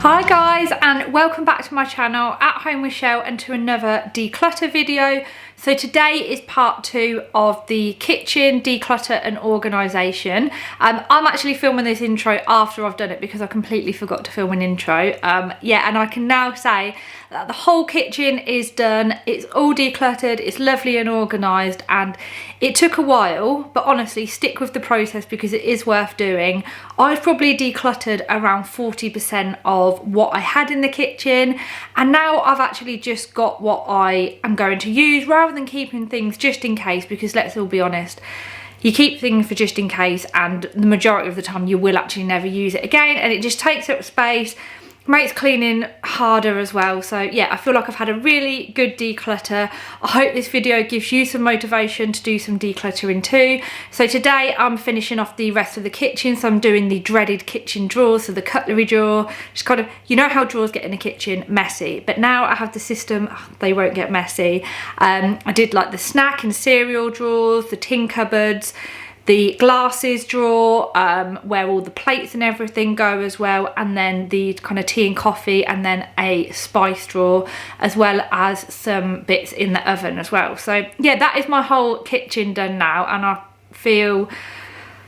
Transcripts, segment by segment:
Hi guys, and welcome back to my channel At Home with Shell and to another declutter video. So today is part 2 of the kitchen declutter and organisation. I'm actually filming this intro after I've done it because I completely forgot to film an intro. Yeah, and I can now say that the whole kitchen is done. It's all decluttered, it's lovely and organised, and it took a while, but honestly stick with the process because it is worth doing. I've probably decluttered around 40% of what I had in the kitchen, and now I've actually just got what I am going to use rather than keeping things just in case, because let's all be honest, you keep things for just in case and the majority of the time you will actually never use it again, and it just takes up space, makes cleaning harder as well. So yeah, I feel like I've had a really good declutter. I hope this video gives you some motivation to do some decluttering too. So today I'm finishing off the rest of the kitchen. So I'm doing the dreaded kitchen drawers, so the cutlery drawer, just kind of, you know how drawers get in the kitchen messy, but now I have the system, they won't get messy. I did like the snack and cereal drawers, the tin cupboards, the glasses drawer, where all the plates and everything go as well, and then the kind of tea and coffee, and then a spice drawer, as well as some bits in the oven as well. So yeah, that is my whole kitchen done now, and I feel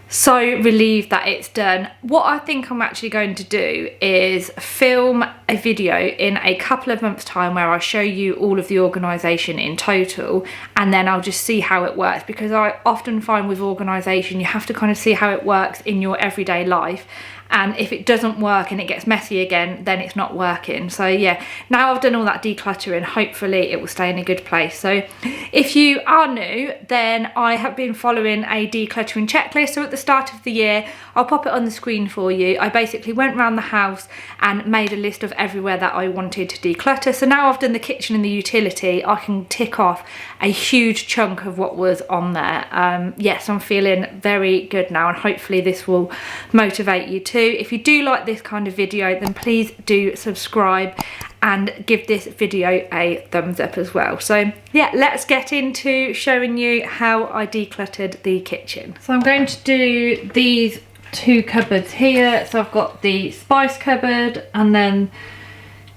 so relieved that it's done. What I think I'm actually going to do is film a video in a couple of months time where I show you all of the organisation in total, and then I'll just see how it works, because I often find with organisation you have to kind of see how it works in your everyday life, and if it doesn't work and it gets messy again, then it's not working. So yeah, now I've done all that decluttering, hopefully it will stay in a good place. So if you are new, then I have been following a decluttering checklist. So at the start of the year, I'll pop it on the screen for you. I basically went around the house and made a list of everywhere that I wanted to declutter. So now I've done the kitchen and the utility, I can tick off a huge chunk of what was on there. Yes, I'm feeling very good now, and hopefully this will motivate you too. If you do like this kind of video, then please do subscribe and give this video a thumbs up as well. So yeah, let's get into showing you how I decluttered the kitchen. So I'm going to do these 2 cupboards here. So I've got the spice cupboard, and then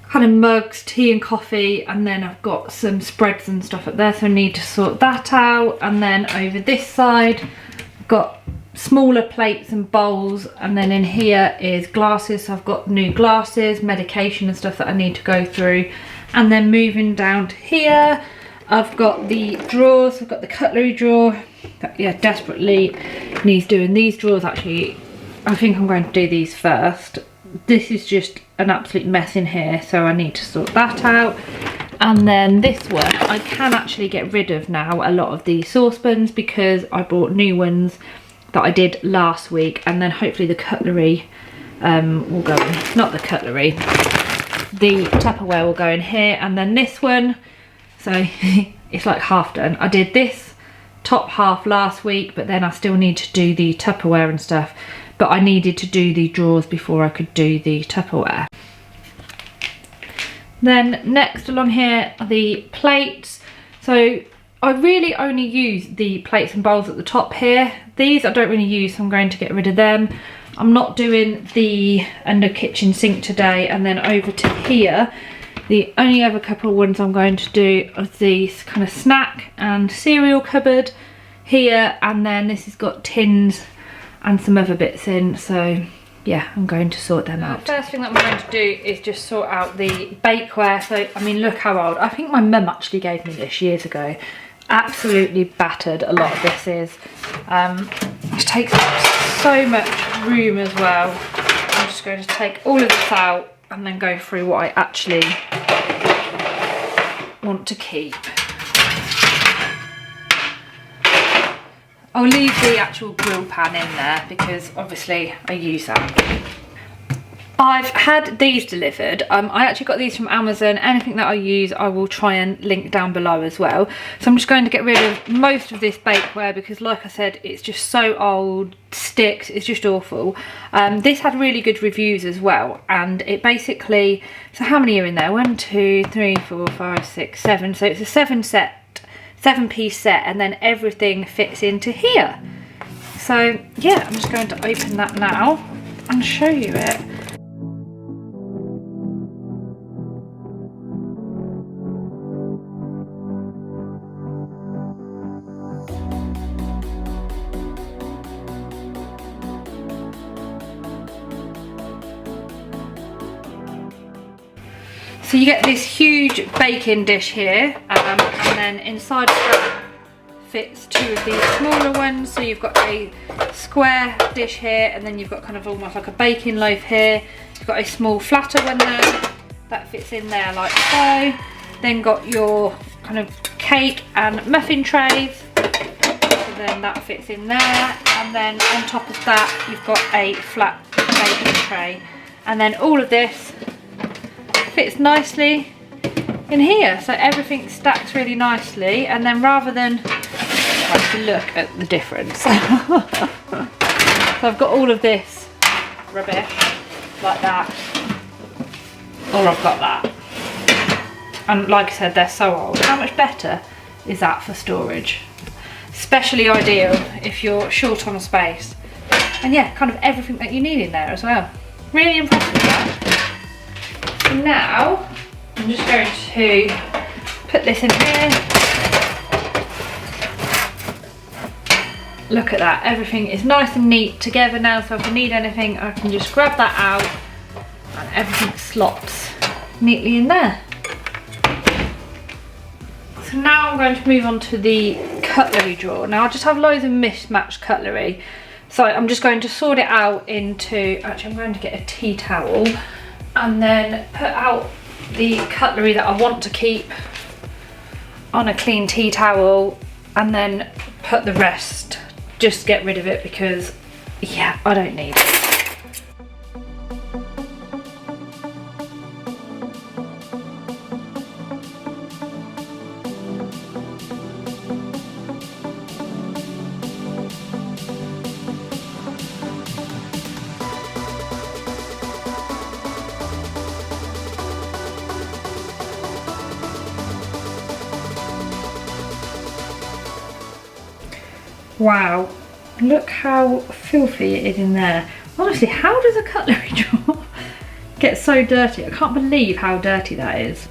kind of mugs, tea and coffee, and then I've got some spreads and stuff up there, so I need to sort that out. And then over this side I've got smaller plates and bowls, and then in here is glasses. So I've got new glasses, medication and stuff that I need to go through. And then moving down to here, I've got the drawers. I've got the cutlery drawer that, yeah, desperately needs doing. These drawers, actually I think I'm going to do these first. This is just an absolute mess in here, so I need to sort that out. And then this one I can actually get rid of now, a lot of the saucepans, because I bought new ones that I did last week, and then hopefully the cutlery will go in, not the cutlery, the Tupperware will go in here. And then this one, so it's like half done. I did this top half last week, but then I still need to do the Tupperware and stuff, but I needed to do the drawers before I could do the Tupperware. Then next along here are the plates. So I really only use the plates and bowls at the top here. These I don't really use, so I'm going to get rid of them. I'm not doing the under kitchen sink today. And then over to here, the only other couple of ones I'm going to do are these kind of snack and cereal cupboard here, and then this has got tins and some other bits in, so yeah, I'm going to sort them out. The first thing that I'm going to do is just sort out the bakeware. So I mean, look how old. I think my mum actually gave me this years ago. Absolutely battered a lot of this is. It takes up so much room as well. I'm just going to take all of this out and then go through what I actually want to keep. I'll leave the actual grill pan in there because obviously I use that. I've had these delivered. I actually got these from Amazon. Anything that I use I will try and link down below as well. So I'm just going to get rid of most of this bakeware because, like I said, it's just so old, sticks, it's just awful. This had really good reviews as well, and it basically, so how many are in there? 1, 2, 3, 4, 5, 6, 7. So it's a 7-piece set, and then everything fits into here. So yeah, I'm just going to open that now and show you it. So you get this huge baking dish here, and then inside of that fits 2 of these smaller ones. So you've got a square dish here, and then you've got kind of almost like a baking loaf here. You've got a small flatter one there that fits in there like so. Then got your kind of cake and muffin trays, so then that fits in there. And then on top of that you've got a flat baking tray, and then all of this fits nicely in here, so everything stacks really nicely. And then rather than look at the difference, so I've got all of this rubbish like that, or I've got that, and like I said, they're so old. How much better is that for storage? Especially ideal if you're short on space, and yeah, kind of everything that you need in there as well. Really impressed with that. So now I'm just going to put this in here. Look at that, everything is nice and neat together now, so if I need anything I can just grab that out and everything slots neatly in there. So now I'm going to move on to the cutlery drawer. Now I just have loads of mismatched cutlery, so I'm just going to sort it out into, actually I'm going to get a tea towel and then put out the cutlery that I want to keep on a clean tea towel, and then put the rest, just get rid of it because yeah, I don't need it. Wow, look how filthy it is in there. Honestly, how does a cutlery drawer get so dirty? I can't believe how dirty that is.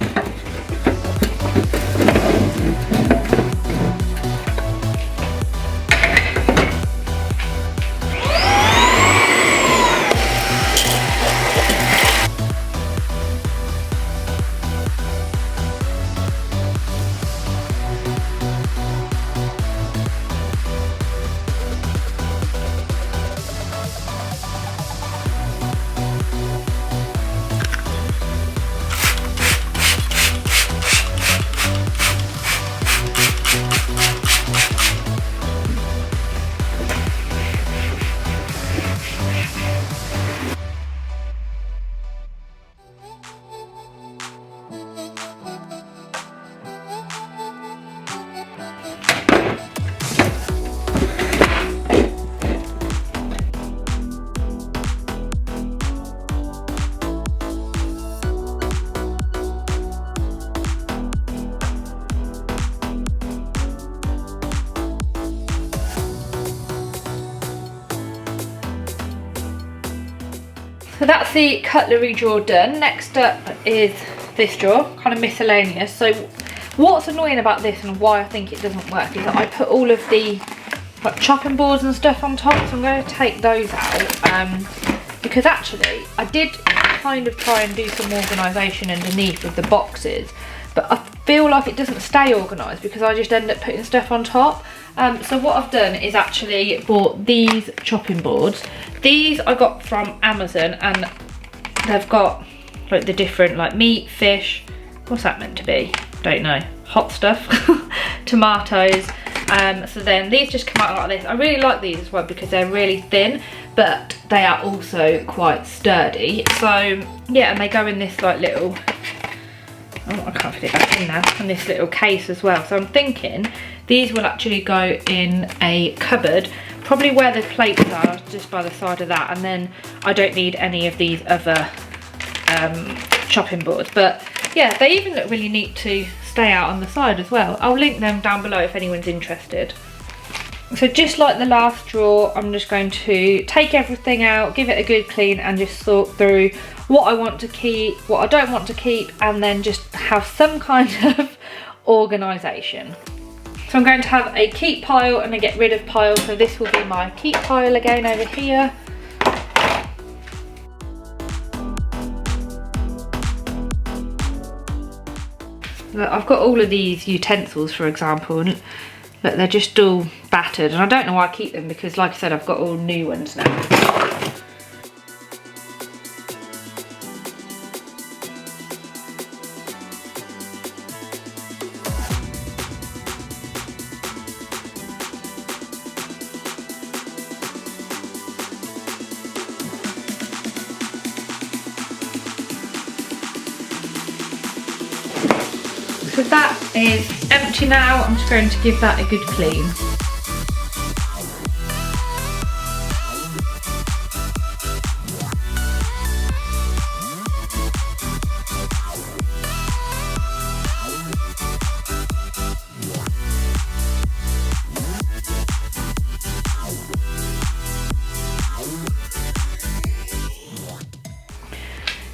So that's the cutlery drawer done. Next up is this drawer, kind of miscellaneous. So what's annoying about this and why I think it doesn't work is that I put all of the like chopping boards and stuff on top, so I'm going to take those out because actually I did kind of try and do some organisation underneath with the boxes, but I feel like it doesn't stay organised because I just end up putting stuff on top. So what I've done is actually bought these chopping boards. These I got from Amazon, and they've got like the different like meat, fish, what's that meant to be? Don't know, hot stuff, tomatoes. So then these just come out like this. I really like these as well because they're really thin, but they are also quite sturdy. So yeah, and they go in this like little, oh, I can't fit it back in now, in this little case as well. So I'm thinking these will actually go in a cupboard, probably where the plates are, just by the side of that, and then I don't need any of these other chopping boards. But yeah, they even look really neat to stay out on the side as well. I'll link them down below if anyone's interested. So just like the last drawer, I'm just going to take everything out, give it a good clean, and just sort through what I want to keep, what I don't want to keep, and then just have some kind of organisation. So I'm going to have a keep pile and a get rid of pile. So this will be my keep pile again over here. Look, I've got all of these utensils, for example, and look, they're just all battered, and I don't know why I keep them because, like I said, I've got all new ones now. So that is empty now. I'm just going to give that a good clean.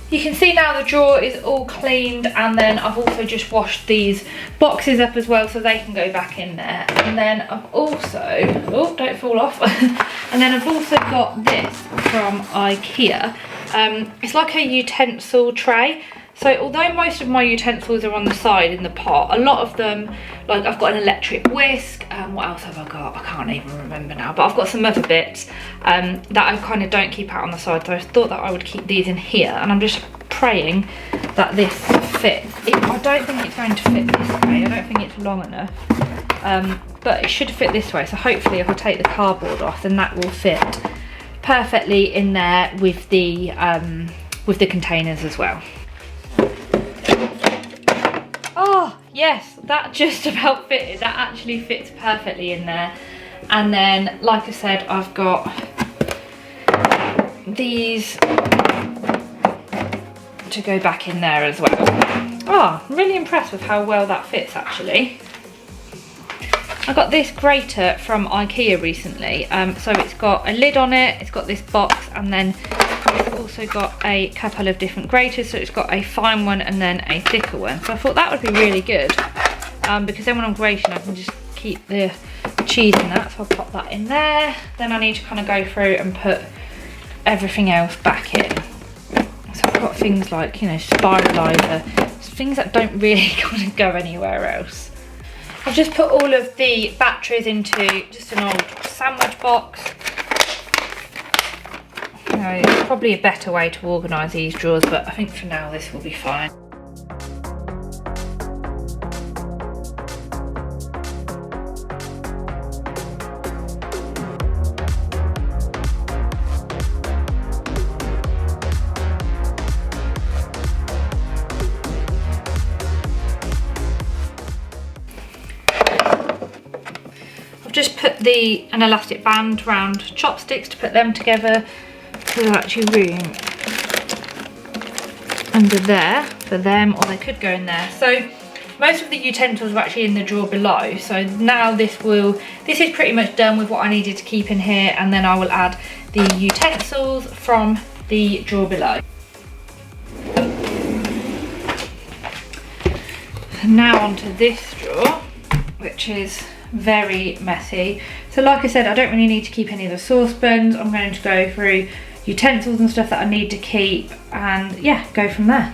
You can see now the drawer is all cleaned, and then I've also just washed these boxes up as well so they can go back in there. And then I've also, oh, don't fall off. And then I've also got this from IKEA. It's like a utensil tray. So although most of my utensils are on the side in the pot, a lot of them, like I've got an electric whisk, what else have I got? I can't even remember now, but I've got some other bits that I kind of don't keep out on the side, so I thought that I would keep these in here, and I'm just praying that this fits. I don't think it's going to fit this way, I don't think it's long enough, but it should fit this way, so hopefully if I take the cardboard off, then that will fit perfectly in there with the containers as well. Oh yes, that just about fitted. That actually fits perfectly in there. And then, like I said, I've got these to go back in there as well. Oh, I'm really impressed with how well that fits actually. I got this grater from IKEA recently. So it's got a lid on it, it's got this box, and then it's also got a couple of different graters. So it's got a fine one and then a thicker one. So I thought that would be really good because then when I'm grating I can just keep the cheese in that. So I'll pop that in there. Then I need to kind of go through and put everything else back in. So I've got things like, you know, spiralizer, things that don't really kind of go anywhere else. I've just put all of the batteries into just an old sandwich box. You know, it's probably a better way to organise these drawers, but I think for now this will be fine. I've just put an elastic band round chopsticks to put them together. So there's actually room under there for them, or they could go in there. So most of the utensils are actually in the drawer below. So now this is pretty much done with what I needed to keep in here, and then I will add the utensils from the drawer below. Now onto this drawer, which is very messy. So like I said, I don't really need to keep any of the saucepans. I'm going to go through utensils and stuff that I need to keep, and yeah, go from there.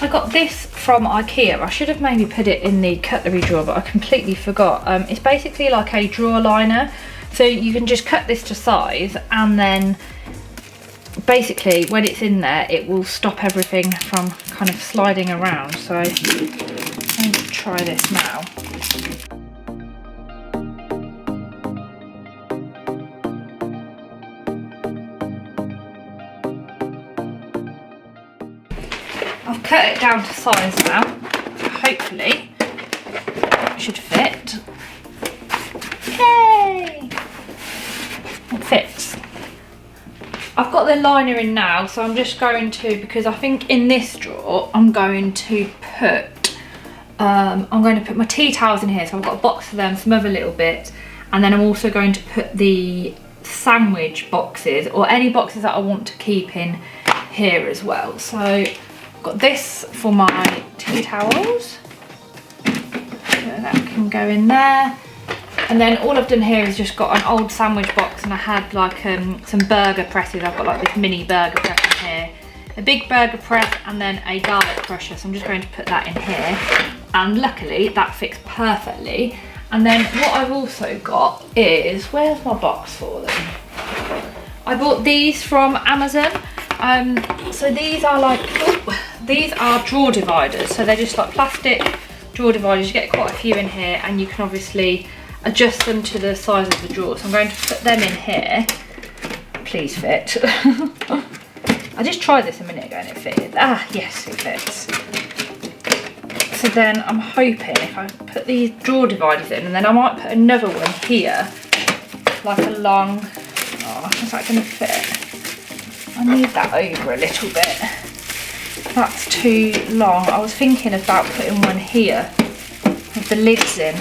I got this from IKEA. I should have maybe put it in the cutlery drawer, but I completely forgot. It's basically like a drawer liner. So you can just cut this to size, and then basically when it's in there, it will stop everything from kind of sliding around. So I'm going to try this now. I've cut it down to size now, so hopefully it should fit. Yay! It fits. I've got the liner in now, so I'm just going to, because I think in this drawer I'm going to put I'm going to put my tea towels in here. So I've got a box of them, some other little bits. And then I'm also going to put the sandwich boxes or any boxes that I want to keep in here as well. So I've got this for my tea towels. So that can go in there. And then all I've done here is just got an old sandwich box, and I had like some burger presses. I've got like this mini burger press in here, a big burger press, and then a garlic crusher. So I'm just going to put that in here. And luckily that fits perfectly. And then what I've also got is, where's my box for them? I bought these from Amazon. So these are like, these are drawer dividers. So they're just like plastic drawer dividers. You get quite a few in here, and you can obviously adjust them to the size of the drawer. So I'm going to put them in here. Please fit. I just tried this a minute ago and it fitted. Ah, yes, it fits. So then I'm hoping if I put these drawer dividers in, and then I might put another one here, like a long, oh, is that going to fit? I need that over a little bit. That's too long. I was thinking about putting one here with the lids in.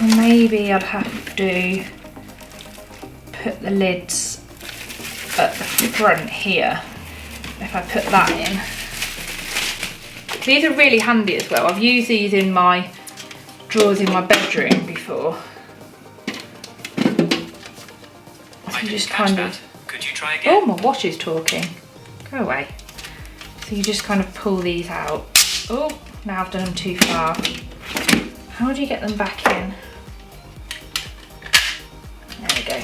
Or maybe I'd have to put the lids at the front here if I put that in. These are really handy as well. I've used these in my drawers in my bedroom before. So you just kind of, could you try again? Oh, my watch is talking. Go away. So you just kind of pull these out. Oh, now I've done them too far. How do you get them back in? There we go.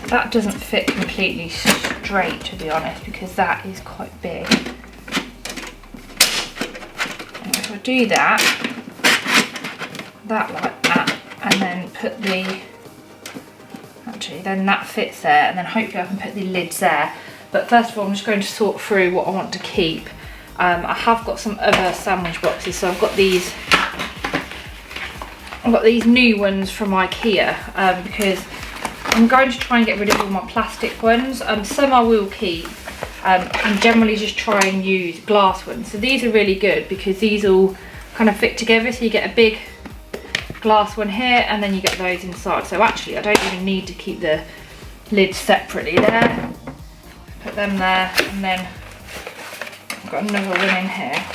That doesn't fit completely straight, to be honest, because that is quite big. And if I do that like that, and then put the, actually then that fits there, and then hopefully I can put the lids there. But first of all, I'm just going to sort through what I want to keep. I have got some other sandwich boxes, so I've got these new ones from IKEA, because I'm going to try and get rid of all my plastic ones. Some I will keep, and generally just try and use glass ones. So these are really good because these all kind of fit together. So you get a big glass one here, and then you get those inside. So actually I don't even need to keep the lids separately there. Put them there, and then I've got another one in here.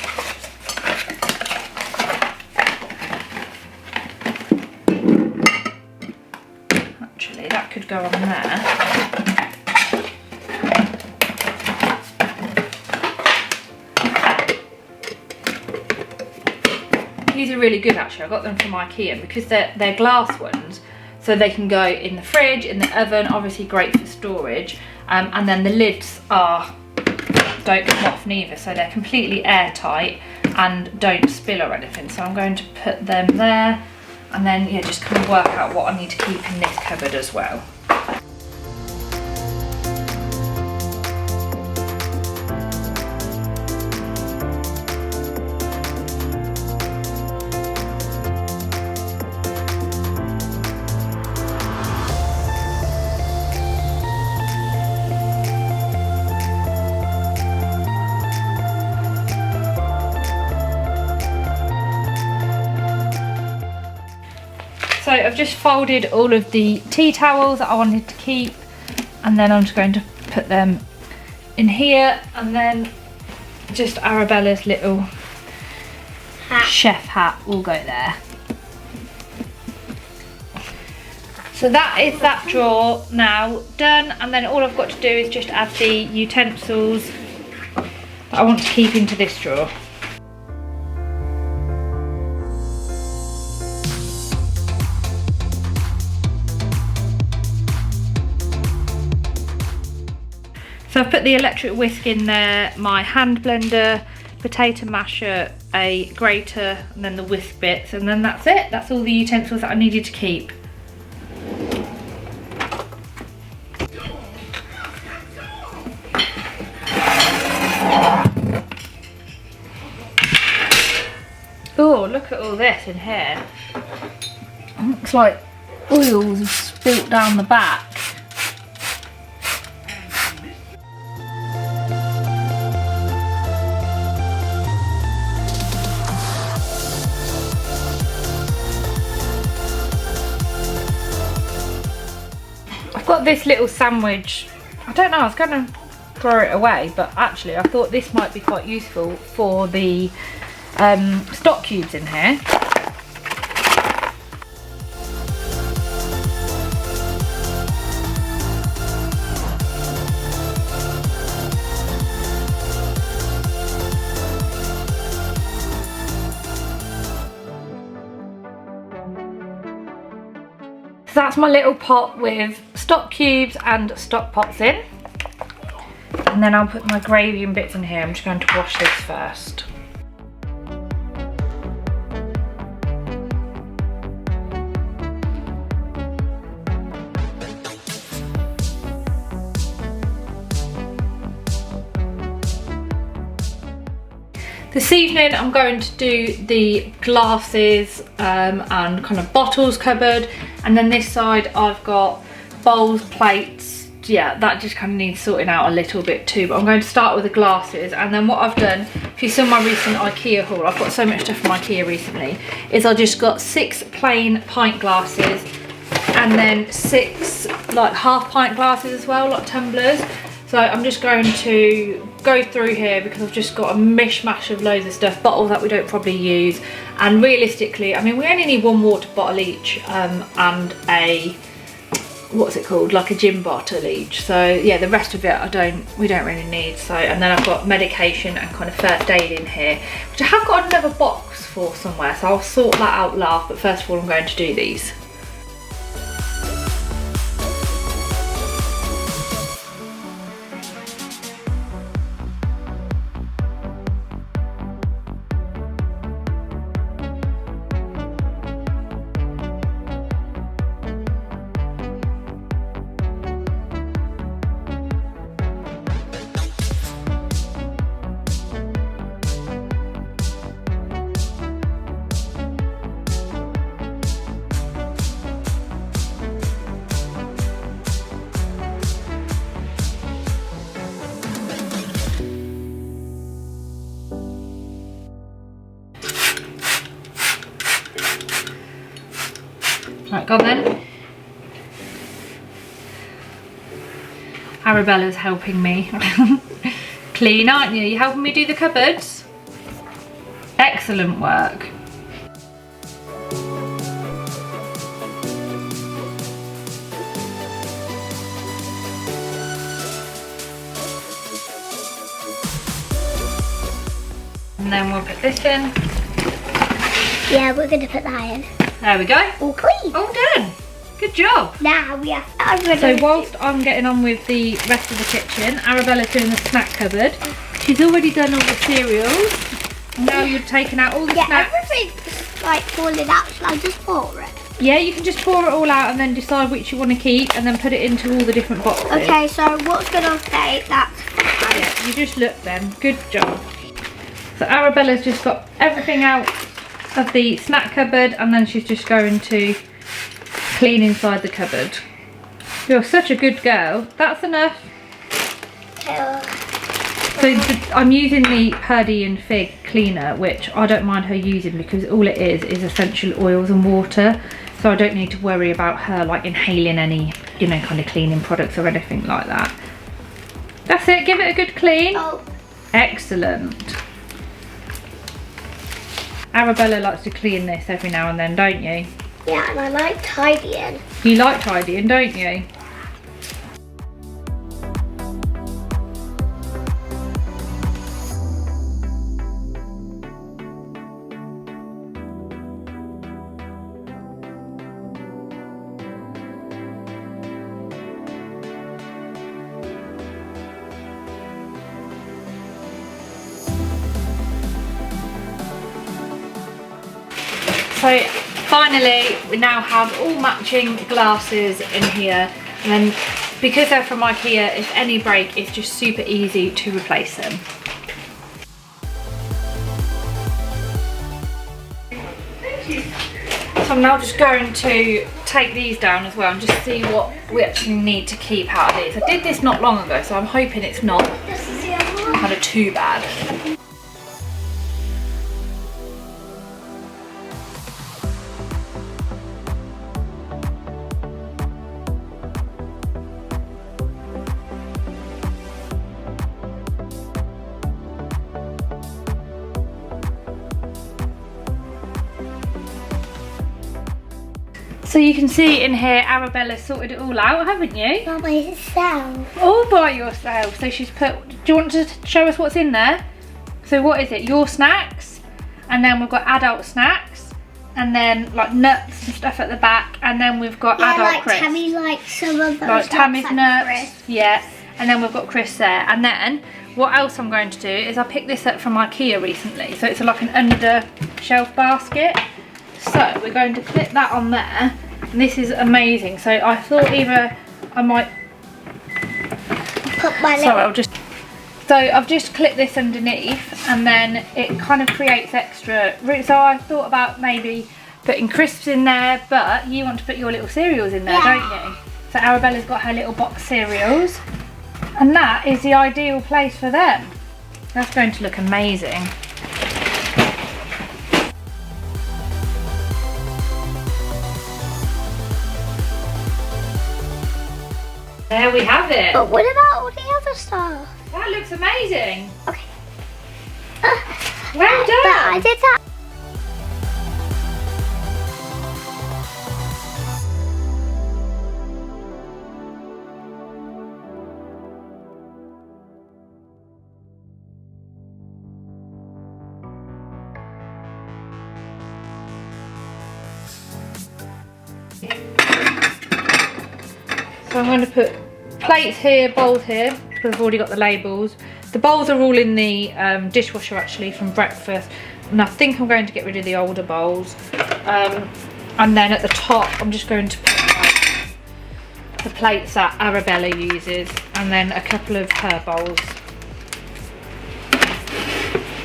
Could go on there. These are really good actually. I got them from IKEA because they're glass ones, so they can go in the fridge, in the oven, obviously great for storage, and then the lids don't come off neither, so they're completely airtight and don't spill or anything. So I'm going to put them there. And then, yeah, just kind of work out what I need to keep in this cupboard as well. So I've just folded all of the tea towels that I wanted to keep, and then I'm just going to put them in here, and then just Arabella's little chef hat will go there. So that is that drawer now done, and then all I've got to do is just add the utensils that I want to keep into this drawer. So I've put the electric whisk in there, my hand blender, potato masher, a grater, and then the whisk bits, and then that's it. That's all the utensils that I needed to keep. look at all this in here. Looks like oils have spilt down the back. I've got this little sandwich. I don't know, I was going to throw it away, but actually I thought this might be quite useful for the stock cubes in here. So that's my little pot with stock cubes and stock pots in. And then I'll put my gravy and bits in here. I'm just going to wash this first. This evening I'm going to do the glasses and kind of bottles cupboard, and then this side I've got bowls, plates. Yeah, that just kind of needs sorting out a little bit too, but I'm going to start with the glasses. And then what I've done, if you saw my recent IKEA haul, I've got so much stuff from IKEA recently, is I just got 6 plain pint glasses and then 6 like half pint glasses as well, like tumblers. So I'm just going to go through here because I've just got a mishmash of loads of stuff, bottles that we don't probably use, and realistically, I mean, we only need 1 water bottle each and a, what's it called, like a gym bottle each. So yeah, the rest of it we don't really need. So, and then I've got medication and kind of first aid in here, which I have got another box for somewhere, so I'll sort that out later. But first of all, I'm going to do these. Right, go on then. Arabella's helping me clean, aren't you? You helping me do the cupboards? Excellent work. And then we'll put this in. Yeah, we're going to put that in. There we go. All clean. All done. Good job. Now we have So whilst I'm getting on with the rest of the kitchen, Arabella's doing the snack cupboard. She's already done all the cereals. Now you've taken out all the snacks. Yeah, everything's like falling out. Shall I just pour it? Yeah, you can just pour it all out and then decide which you want to keep and then put it into all the different boxes. Okay, so what's going to stay? That's fine. Yeah, you just look then. Good job. So Arabella's just got everything out of the snack cupboard, and then she's just going to clean inside the cupboard. You're such a good girl. That's enough. So I'm using the Purdy and Fig cleaner, which I don't mind her using because all it is essential oils and water. So I don't need to worry about her like inhaling any, you know, kind of cleaning products or anything like that. That's it, give it a good clean. Oh. Excellent. Arabella likes to clean this every now and then, don't you? Yeah, and I like tidying. You like tidying, don't you? So finally we now have all matching glasses in here, and then because they're from IKEA, if any break, it's just super easy to replace them. So I'm now just going to take these down as well and just see what we actually need to keep out of these. I did this not long ago, so I'm hoping it's not kind of too bad. So you can see in here, Arabella's sorted it all out, haven't you? All by yourself. All by yourself. So she's put, do you want to show us what's in there? So what is it? Your snacks, and then we've got adult snacks, and then like nuts and stuff at the back, and then we've got adult like crisps. Tammy likes some of those. Like Tammy's like nuts, crisps. yeah. And then we've got crisps there. And then what else I'm going to do is I picked this up from IKEA recently. So it's like an under shelf basket. So we're going to clip that on there. And this is amazing. So I thought either I might Put my sorry, I'll just. So I've just clipped this underneath, and then it kind of creates extra room. So I thought about maybe putting crisps in there, but you want to put your little cereals in there, don't you? So Arabella's got her little box cereals, and that is the ideal place for them. That's going to look amazing. There we have it. But what about all the other stuff? That looks amazing. Okay. Well done. But I did that. So I'm going to put plates here, bowls here, because I've already got the labels. The bowls are all in the dishwasher actually from breakfast, and I think I'm going to get rid of the older bowls. And then at the top I'm just going to put like, the plates that Arabella uses, and then a couple of her bowls.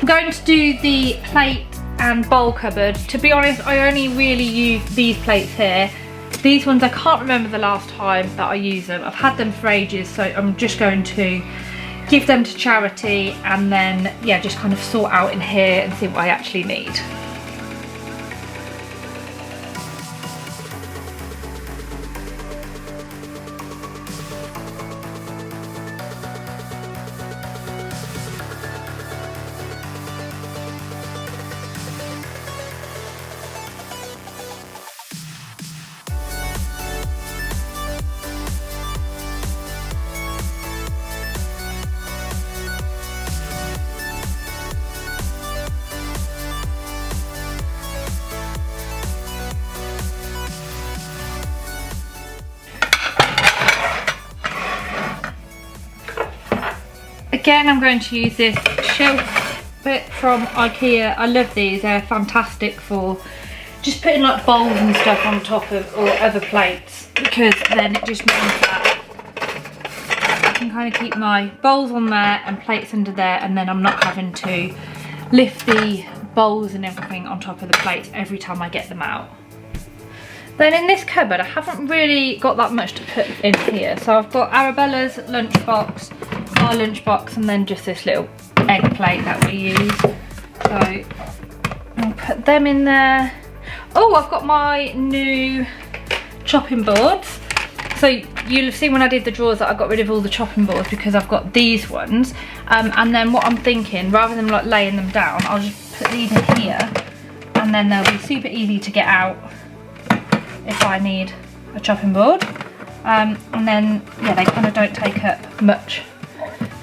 I'm going to do the plate and bowl cupboard. To be honest, I only really use these plates here. These ones, I can't remember the last time that I used them. I've had them for ages, so I'm just going to give them to charity, and then, yeah, just kind of sort out in here and see what I actually need. Again, I'm going to use this shelf bit from IKEA. I love these, they're fantastic for just putting like bowls and stuff on top of, or other plates, because then it just means that I can kind of keep my bowls on there and plates under there, and then I'm not having to lift the bowls and everything on top of the plates every time I get them out. Then in this cupboard, I haven't really got that much to put in here. So I've got Arabella's lunchbox, our lunchbox, and then just this little egg plate that we use. So I'll put them in there. Oh, I've got my new chopping boards. So you'll have seen when I did the drawers that I got rid of all the chopping boards because I've got these ones. And then what I'm thinking, rather than like laying them down, I'll just put these in here, and then they'll be super easy to get out if I need a chopping board. And then, yeah, they kind of don't take up much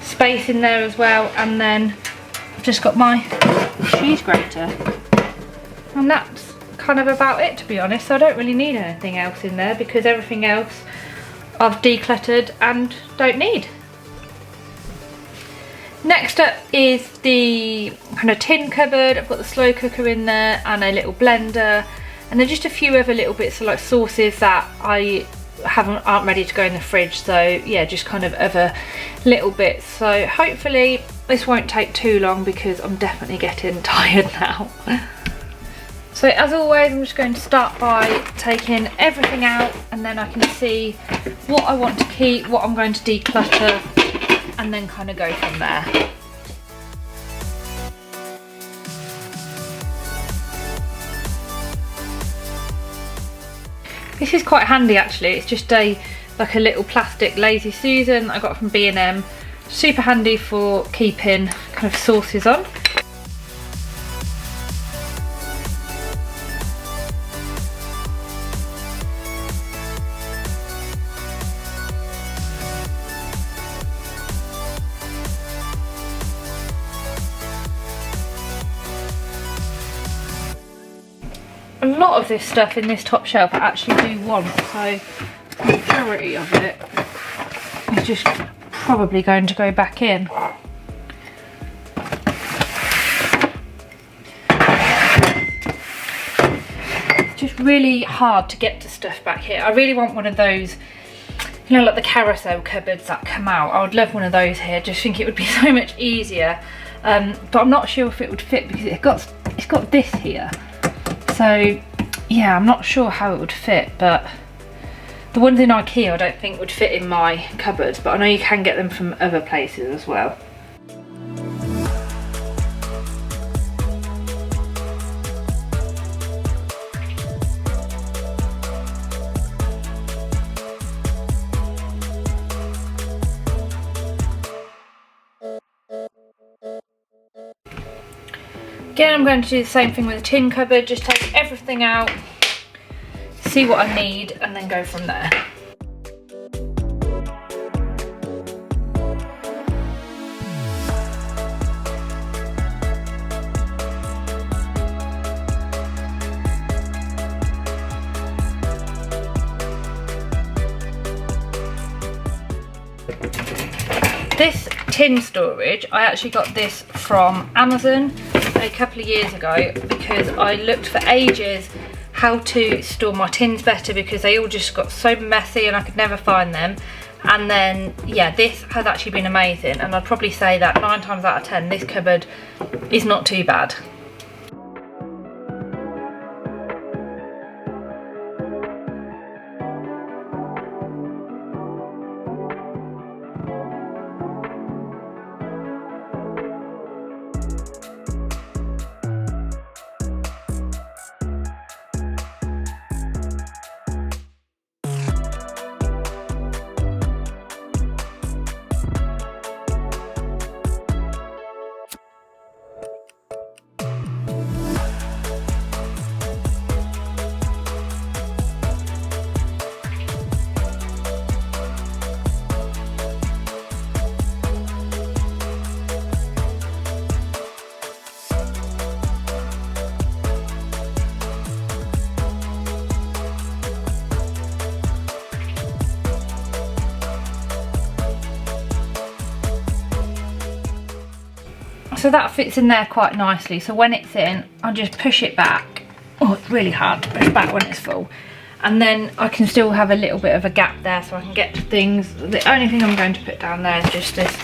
space in there as well. And then I've just got my cheese grater, and that's kind of about it, to be honest. So I don't really need anything else in there because everything else I've decluttered and don't need. Next up is the kind of tin cupboard. I've got the slow cooker in there and a little blender, and then just a few other little bits of like sauces that aren't ready to go in the fridge. So yeah, just kind of other little bits. So hopefully this won't take too long because I'm definitely getting tired now. So as always, I'm just going to start by taking everything out, and then I can see what I want to keep, what I'm going to declutter, and then kind of go from there. This is quite handy actually. It's just like a little plastic Lazy Susan I got from B&M. Super handy for keeping kind of sauces on. A lot of this stuff in this top shelf I actually do want, so the majority of it is just probably going to go back in. It's just really hard to get to stuff back here. I really want one of those, you know, like the carousel cupboards that come out. I would love one of those here. I just think it would be so much easier, but I'm not sure if it would fit because it's got this here. So yeah, I'm not sure how it would fit, but the ones in IKEA I don't think would fit in my cupboards, but I know you can get them from other places as well. Again, I'm going to do the same thing with the tin cupboard, just take everything out, see what I need, and then go from there. This tin storage, I actually got this from Amazon a couple of years ago because I looked for ages how to store my tins better because they all just got so messy and I could never find them. And then yeah, this has actually been amazing, and I'd probably say that 9 times out of 10 this cupboard is not too bad. So that fits in there quite nicely. So when it's in, I'll just push it back. Oh, it's really hard to push back when it's full. And then I can still have a little bit of a gap there so I can get to things. The only thing I'm going to put down there is just this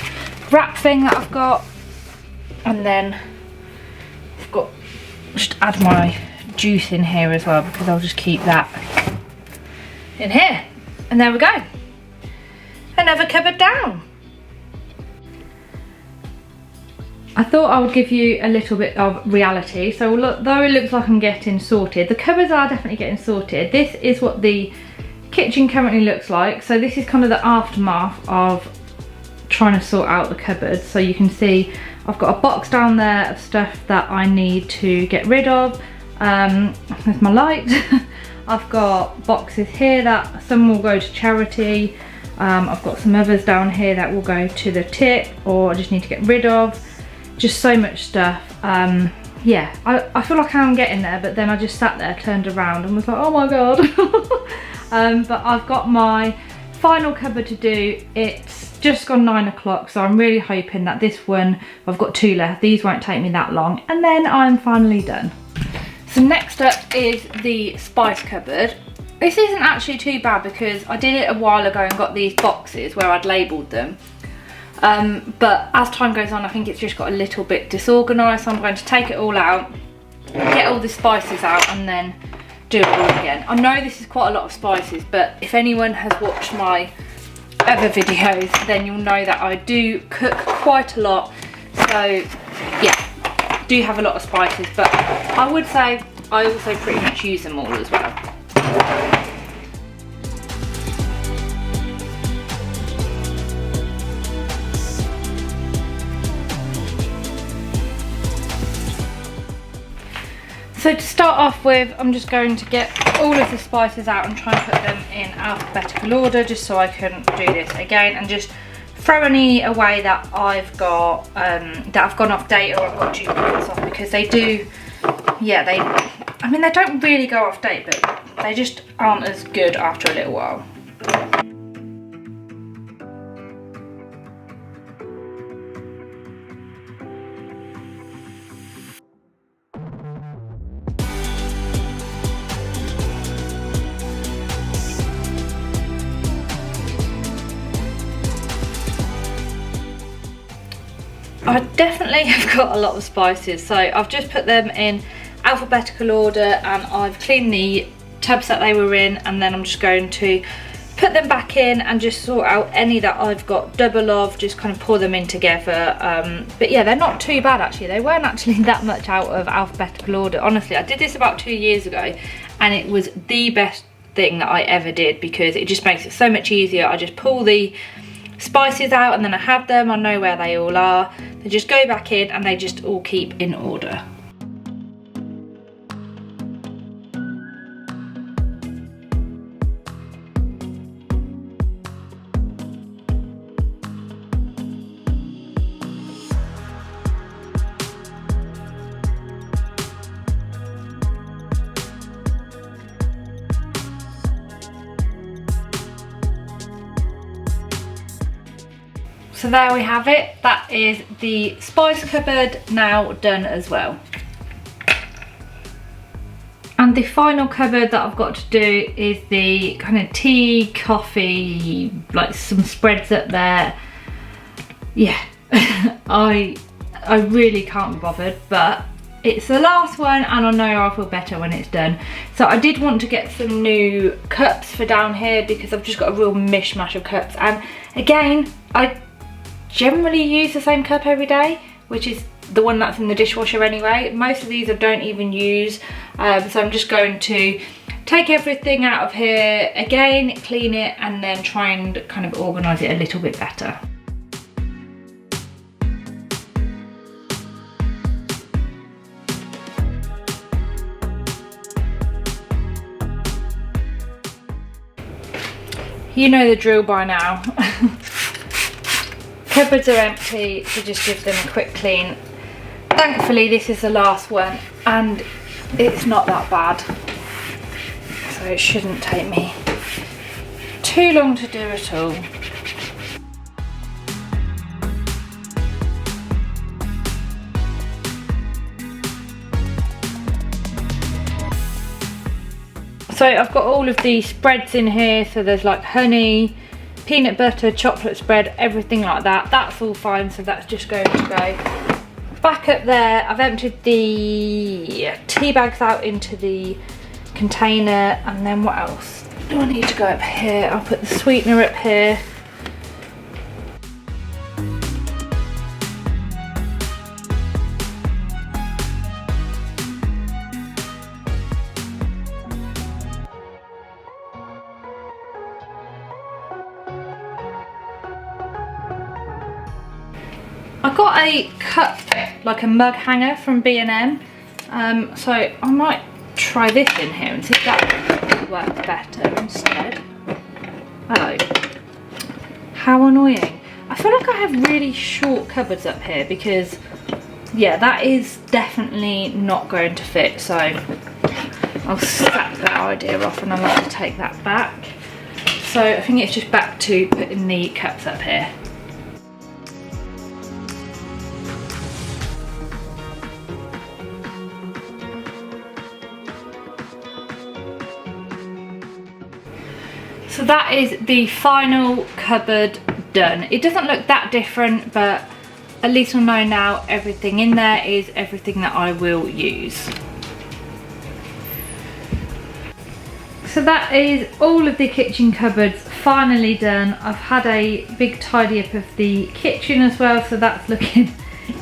wrap thing that I've got. And then I've got, just add my juice in here as well because I'll just keep that in here. And there we go. Another cupboard down. I thought I would give you a little bit of reality. So look, though it looks like I'm getting sorted, the cupboards are definitely getting sorted. This is what the kitchen currently looks like. So this is kind of the aftermath of trying to sort out the cupboards. So you can see I've got a box down there of stuff that I need to get rid of. There's my light. I've got boxes here that some will go to charity. I've got some others down here that will go to the tip or I just need to get rid of. Just so much stuff. Yeah, I feel like I'm getting there, but then I just sat there, turned around and was like, oh my god. But I've got my final cupboard to do. It's just gone 9 o'clock, so I'm really hoping that this one, I've got 2 left, these won't take me that long, and then I'm finally done. So next up is the spice cupboard. This isn't actually too bad because I did it a while ago and got these boxes where I'd labelled them. But as time goes on, I think it's just got a little bit disorganised, so I'm going to take it all out get all the spices out and then do it all again. I know this is quite a lot of spices, but if anyone has watched my other videos, then you'll know that I do cook quite a lot. So yeah, do have a lot of spices, but I would say I also pretty much use them all as well. So to start off with, I'm just going to get all of the spices out and try and put them in alphabetical order, just so I can do this again and just throw any away that I've got that I've gone off date or I've got duplicates of, because they do, yeah, I mean, they don't really go off date, but they just aren't as good after a little while. I definitely have got a lot of spices, so I've just put them in alphabetical order and I've cleaned the tubs that they were in, and then I'm just going to put them back in and just sort out any that I've got double of, just kind of pour them in together. But yeah, they're not too bad actually. They weren't actually that much out of alphabetical order. Honestly, I did this about 2 years ago and it was the best thing that I ever did, because it just makes it so much easier. I just pull the spices out and then I have them, I know where they all are, they just go back in and they just all keep in order. So there we have it, that is the spice cupboard now done as well. And the final cupboard that I've got to do is the kind of tea, coffee, like some spreads up there. Yeah, I really can't be bothered, but it's the last one and I know I'll feel better when it's done. So I did want to get some new cups for down here, because I've just got a real mishmash of cups, and again, I generally use the same cup every day, which is the one that's in the dishwasher anyway. Most of these I don't even use, so I'm just going to take everything out of here again, clean it, and then try and kind of organise it a little bit better. You know the drill by now. Cupboards are empty, so just give them a quick clean. Thankfully this is the last one and it's not that bad, so it shouldn't take me too long to do it all. So I've got all of the spreads in here, so there's like honey, peanut butter, chocolate spread, everything like that. That's all fine, so that's just going to go back up there. I've emptied the tea bags out into the container, and then what else do I need to go up here? I'll put the sweetener up here. I got a cup, like a mug hanger from B&M, so I might try this in here and see if that works better instead. Oh, how annoying. I feel like I have really short cupboards up here, because yeah, that is definitely not going to fit, so I'll sack that idea off and I'll have to take that back. So I think it's just back to putting the cups up here. So that is the final cupboard done. It doesn't look that different, but at least I know now everything in there is everything that I will use. So that is all of the kitchen cupboards finally done. I've had a big tidy up of the kitchen as well, so that's looking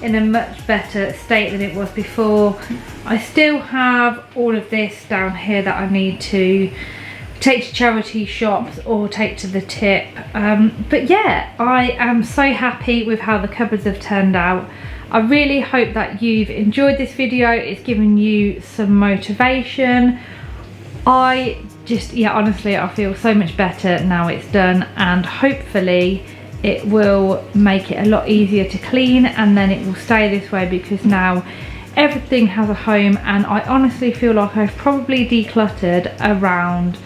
in a much better state than it was before. I still have all of this down here that I need to take to charity shops or take to the tip, but yeah, I am so happy with how the cupboards have turned out. I really hope that you've enjoyed this video. It's given you some motivation. Honestly, I feel so much better now it's done, and hopefully it will make it a lot easier to clean, and then it will stay this way because now everything has a home. And I honestly feel like I've probably decluttered around,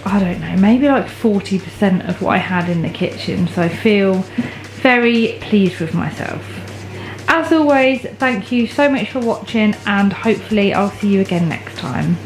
I don't know, maybe like 40% of what I had in the kitchen, so I feel very pleased with myself. As always, thank you so much for watching, and hopefully I'll see you again next time.